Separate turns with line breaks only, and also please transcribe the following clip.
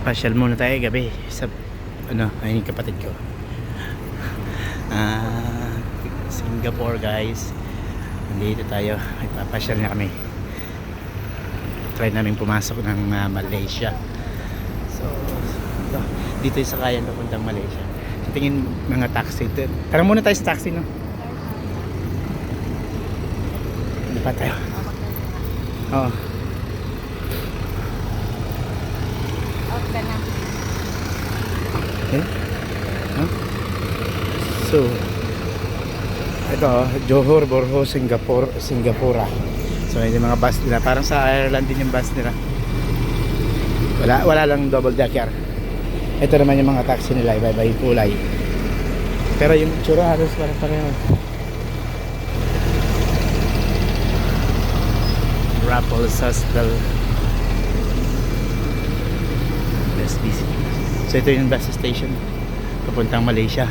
pasyal muna tayo gabi sa ayun yung kapatid ko. Singapore guys. Nandito tayo, ipapasyal na kami. Try namin pumasok ng Malaysia. So dito yung sakayan papuntang Malaysia. So, tingin mga taxi. Tara muna tayo sa taxi, no? Hindi pa tayo. Oo.
Okay na.
Okay. Huh? So ito, Johor Bahru, Singapura. So yung mga bus nila, parang sa Ireland din yung bus nila. Wala lang double decker. Ito naman yung mga taxi nila, iba-iba yung kulay. Pero yung tsura halos parang pareho. Raffles Hostel. SBC. So ito yung bus station papuntang Malaysia.